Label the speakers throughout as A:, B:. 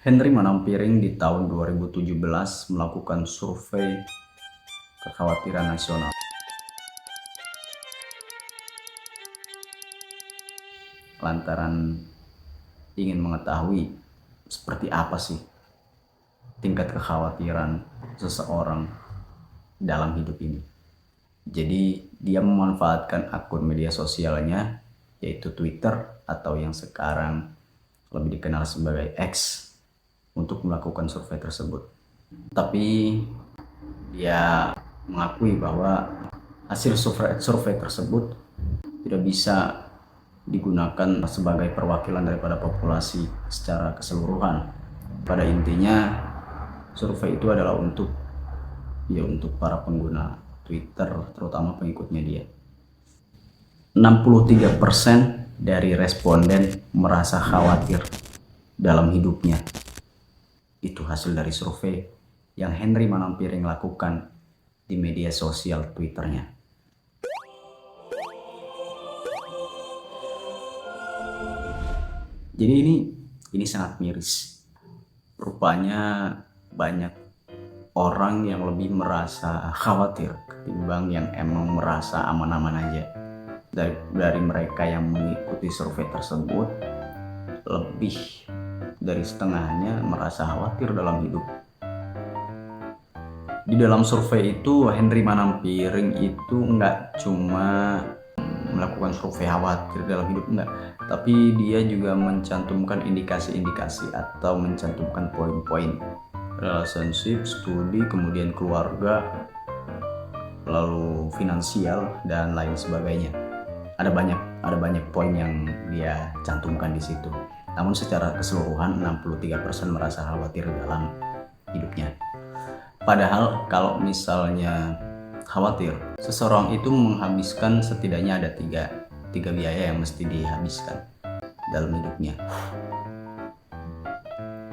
A: Henry Manampiring di tahun 2017 melakukan survei kekhawatiran nasional. Lantaran ingin mengetahui seperti apa sih tingkat kekhawatiran seseorang dalam hidup ini. Jadi dia memanfaatkan akun media sosialnya yaitu Twitter atau yang sekarang lebih dikenal sebagai X untuk melakukan survei tersebut. Tapi dia mengakui bahwa hasil survei tersebut tidak bisa digunakan sebagai perwakilan daripada populasi secara keseluruhan. Pada intinya survei itu adalah untuk para pengguna Twitter, terutama pengikutnya dia. 63% dari responden merasa khawatir dalam hidupnya. Itu hasil dari survei yang Henry Manampiring lakukan di media sosial Twitternya. Jadi ini sangat miris. Rupanya banyak orang yang lebih merasa khawatir ketimbang yang emang merasa aman-aman aja. Dari mereka yang mengikuti survei tersebut, lebih dari setengahnya merasa khawatir dalam hidup. Di dalam survei itu, Henry Manampiring itu nggak cuma melakukan survei khawatir dalam hidup, enggak, tapi dia juga mencantumkan indikasi-indikasi atau mencantumkan poin-poin relationship, studi, kemudian keluarga, lalu finansial dan lain sebagainya. Ada banyak poin yang dia cantumkan di situ. Namun secara keseluruhan 63% merasa khawatir dalam hidupnya. Padahal kalau misalnya khawatir, seseorang itu menghabiskan setidaknya ada tiga biaya yang mesti dihabiskan dalam hidupnya.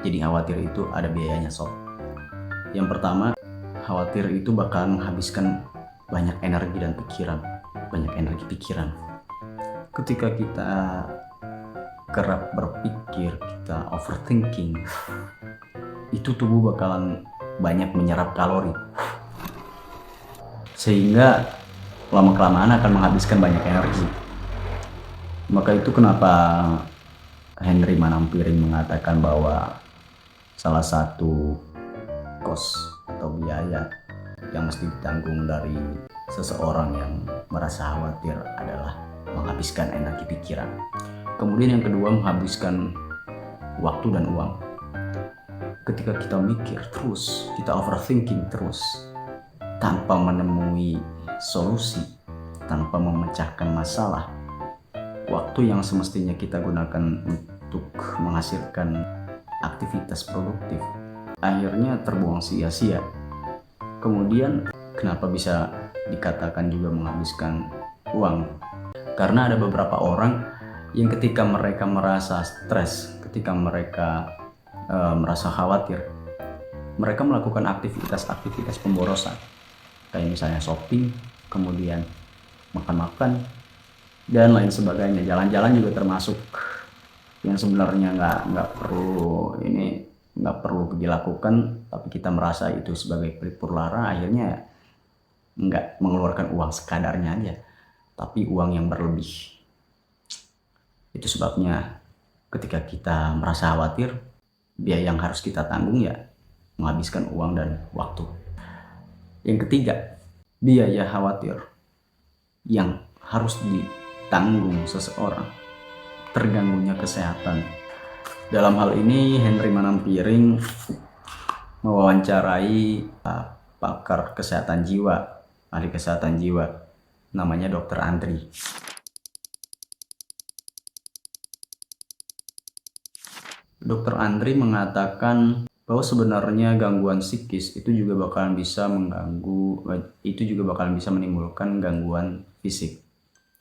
A: Jadi khawatir itu ada biayanya sob. Yang pertama, khawatir itu bakal menghabiskan banyak energi dan pikiran. Ketika kita kerap berpikir, kita overthinking, itu tubuh bakalan banyak menyerap kalori, sehingga lama-kelamaan akan menghabiskan banyak energi. Maka itu kenapa Henry Manampiring mengatakan bahwa salah satu kos atau biaya yang mesti ditanggung dari seseorang yang merasa khawatir adalah menghabiskan energi pikiran. Kemudian yang kedua, menghabiskan waktu dan uang. Ketika kita mikir terus, kita overthinking terus, tanpa menemui solusi, tanpa memecahkan masalah, waktu yang semestinya kita gunakan untuk menghasilkan aktivitas produktif akhirnya terbuang sia-sia. Kemudian kenapa bisa dikatakan juga menghabiskan uang? Karena ada beberapa orang yang ketika mereka merasa stres, ketika mereka merasa khawatir, mereka melakukan aktivitas pemborosan, kayak misalnya shopping, kemudian makan-makan, dan lain sebagainya. Jalan-jalan juga termasuk yang sebenarnya nggak perlu dilakukan, tapi kita merasa itu sebagai pelipur lara, akhirnya nggak mengeluarkan uang sekadarnya aja, tapi uang yang berlebih. Itu sebabnya ketika kita merasa khawatir, biaya yang harus kita tanggung ya menghabiskan uang dan waktu. Yang ketiga, biaya khawatir yang harus ditanggung seseorang, terganggunya kesehatan. Dalam hal ini Henry Manampiring mewawancarai pakar kesehatan jiwa, ahli kesehatan jiwa, namanya Dr. Andri. Dr. Andri mengatakan bahwa sebenarnya gangguan psikis itu juga bakalan bisa menimbulkan gangguan fisik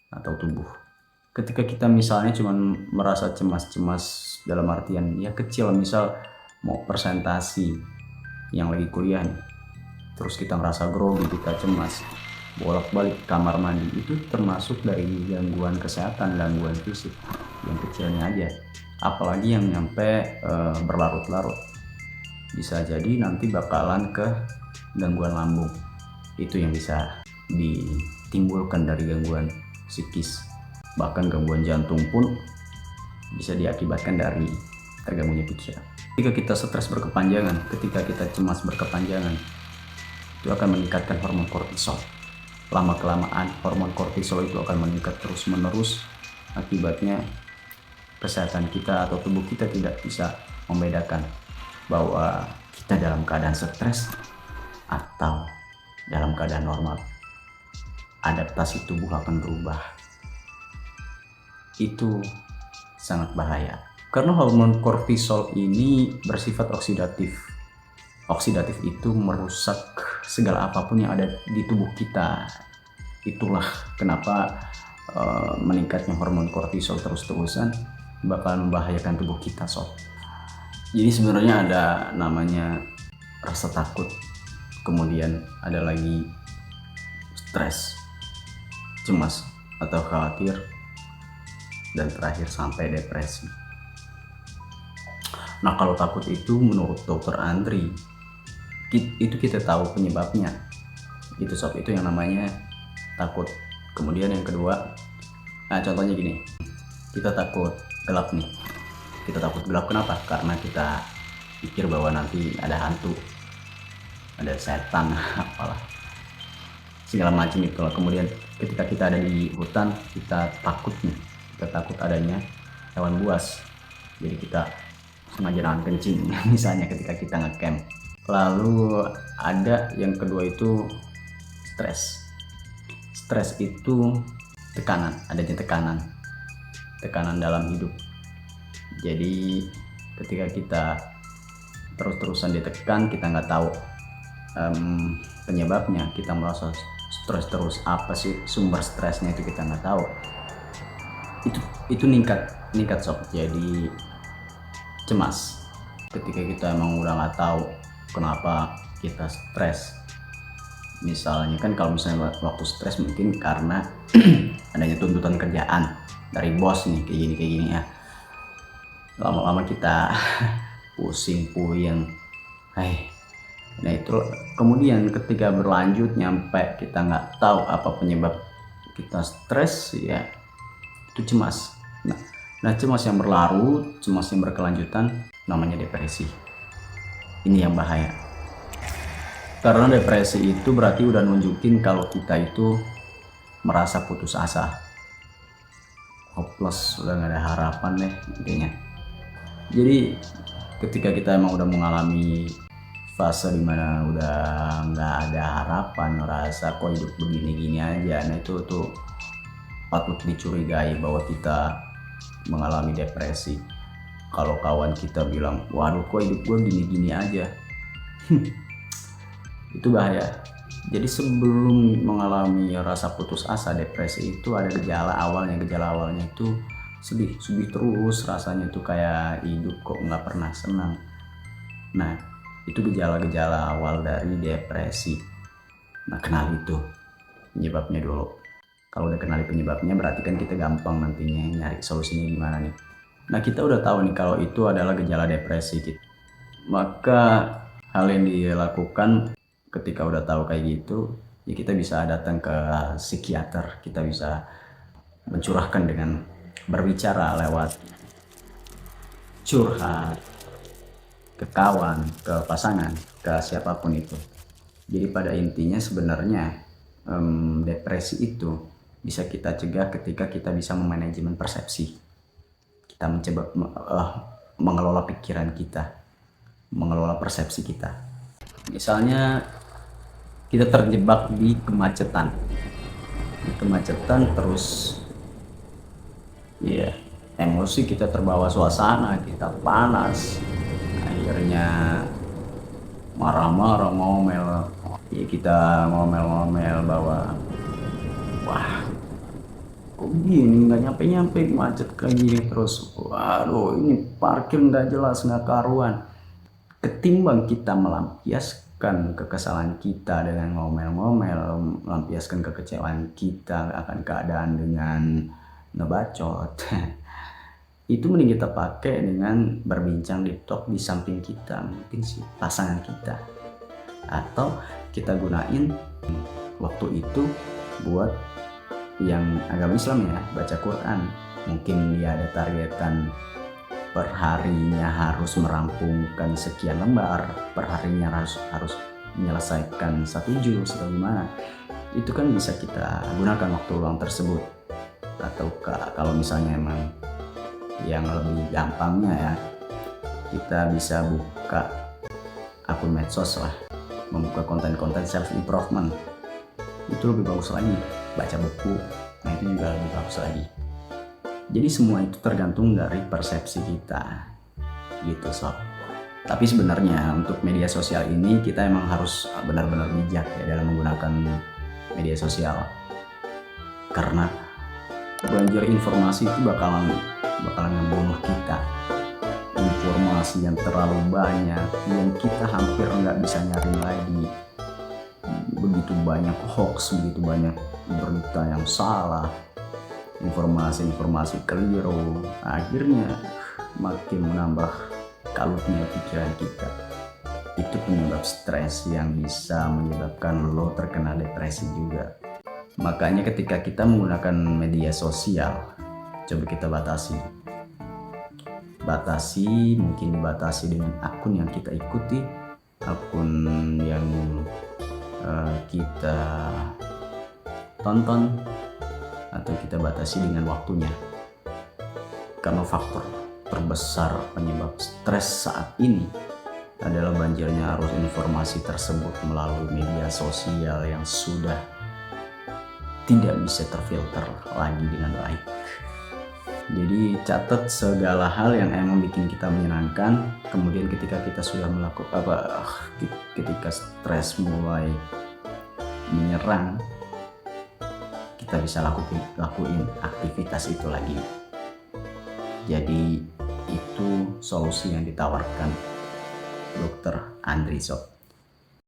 A: atau tubuh. Ketika kita misalnya cuma merasa cemas-cemas dalam artian ya kecil, misal mau presentasi yang lagi kuliah nih, terus kita merasa grogi, kita cemas, bolak-balik kamar mandi, itu termasuk dari gangguan kesehatan, gangguan fisik yang kecilnya aja. apalagi yang nyampe berlarut-larut. Bisa jadi nanti bakalan ke gangguan lambung. Itu yang bisa ditimbulkan dari gangguan psikis. Bahkan gangguan jantung pun bisa diakibatkan dari terganggunya pikiran. Ketika kita stres berkepanjangan, ketika kita cemas berkepanjangan, itu akan meningkatkan hormon kortisol. Lama-kelamaan hormon kortisol itu akan meningkat terus-menerus. Akibatnya kesehatan kita atau tubuh kita tidak bisa membedakan bahwa kita dalam keadaan stres atau dalam keadaan normal. Adaptasi tubuh akan berubah. Itu sangat bahaya. Karena hormon kortisol ini bersifat oksidatif. Oksidatif itu merusak segala apapun yang ada di tubuh kita. Itulah kenapa meningkatnya hormon kortisol terus-terusan bakal membahayakan tubuh kita, sob. Jadi sebenarnya ada namanya rasa takut, kemudian ada lagi stres, cemas atau khawatir, dan terakhir sampai depresi. Nah, kalau takut itu menurut dokter Andri, itu kita tahu penyebabnya. Itu sob, itu yang namanya takut. Kemudian yang kedua, nah contohnya gini, kita takut gelap nih. Kita takut gelap kenapa? Karena kita pikir bahwa nanti ada hantu, ada setan, apalah segala macam itu. Kemudian ketika kita ada di hutan, kita takut nih, kita takut adanya hewan buas, jadi kita sengaja nahan kencing misalnya ketika kita ngecamp. Lalu ada yang kedua itu stres itu tekanan, adanya tekanan dalam hidup. Jadi ketika kita terus-terusan ditekan, kita nggak tahu penyebabnya, kita merasa stres terus, apa sih sumber stresnya itu kita nggak tahu. Itu ningkat sob. Jadi cemas ketika kita emang udah nggak tahu kenapa kita stres. Misalnya kan kalau misalnya waktu stres mungkin karena adanya tuntutan kerjaan dari bos nih, kayak gini ya. Lama-lama kita pusing puyeng. Nah itu kemudian ketika berlanjut nyampe kita nggak tahu apa penyebab kita stres, ya itu cemas. Nah cemas yang berlarut, cemas yang berkelanjutan namanya depresi. Ini yang bahaya. Karena depresi itu berarti udah nunjukin kalau kita itu merasa putus asa, hopeless, udah nggak ada harapan deh intinya. Jadi ketika kita emang udah mengalami fase dimana udah nggak ada harapan, ngerasa kok hidup begini-gini aja, nah itu tuh patut dicurigai bahwa kita mengalami depresi. Kalau kawan kita bilang, waduh kok hidup gue gini-gini aja, itu bahaya. Jadi sebelum mengalami rasa putus asa, depresi itu ada gejala awalnya itu sedih terus, rasanya itu kayak hidup kok nggak pernah senang. Nah itu gejala-gejala awal dari depresi. Nah kenali itu penyebabnya dulu. Kalau udah kenali penyebabnya berarti kan kita gampang nantinya nyari solusinya gimana nih. Nah kita udah tahu nih kalau itu adalah gejala depresi gitu. Maka hal yang dilakukan ketika udah tahu kayak gitu, ya kita bisa datang ke psikiater. Kita bisa mencurahkan dengan berbicara lewat curhat ke kawan, ke pasangan, ke siapapun itu. Jadi pada intinya sebenarnya depresi itu bisa kita cegah ketika kita bisa memanajemen persepsi. Kita mencoba mengelola pikiran kita, mengelola persepsi kita. Misalnya kita terjebak di kemacetan terus ya emosi kita terbawa suasana, kita panas, akhirnya marah-marah, ngomel, ya kita ngomel bahwa wah kok gini, nggak nyampe macet kayak gini terus, waduh ini parkir nggak jelas, nggak karuan. Ketimbang kita melampiaskan kekesalan kita dengan ngomel-ngomel, melampiaskan kekecewaan kita akan keadaan dengan ngebacot, itu mending kita pakai dengan berbincang di talk di samping kita, mungkin sih pasangan kita, atau kita gunain waktu itu buat yang agama Islam ya, baca Quran. Mungkin dia ada targetan perharinya harus merampungkan sekian lembar, perharinya harus menyelesaikan 1 juz atau gimana. Itu kan bisa kita gunakan waktu luang tersebut. Atau kalau misalnya emang yang lebih gampangnya ya, kita bisa buka akun medsos lah, membuka konten-konten self improvement. Itu lebih bagus lagi. Baca buku, nah itu juga lebih bagus lagi. Jadi semua itu tergantung dari persepsi kita gitu sob. Tapi sebenarnya untuk media sosial ini kita emang harus benar-benar bijak ya dalam menggunakan media sosial, karena banjir informasi itu bakalan ngebunuh kita. Informasi yang terlalu banyak yang kita hampir nggak bisa nyari lagi. Begitu banyak hoax, begitu banyak berita yang salah, informasi keliru, akhirnya makin menambah kalutnya pikiran kita. Itu penyebab stres yang bisa menyebabkan lo terkena depresi juga. Makanya ketika kita menggunakan media sosial, coba kita batasi, mungkin dibatasi dengan akun yang kita ikuti, akun yang kita tonton, atau kita batasi dengan waktunya. Karena faktor terbesar penyebab stres saat ini adalah banjirnya arus informasi tersebut melalui media sosial yang sudah tidak bisa terfilter lagi dengan baik. Jadi catat segala hal yang emang bikin kita menyenangkan. Kemudian ketika kita sudah ketika stres mulai menyerang, kita bisa lakuin aktivitas itu lagi. Jadi itu solusi yang ditawarkan Dr. Andri sob.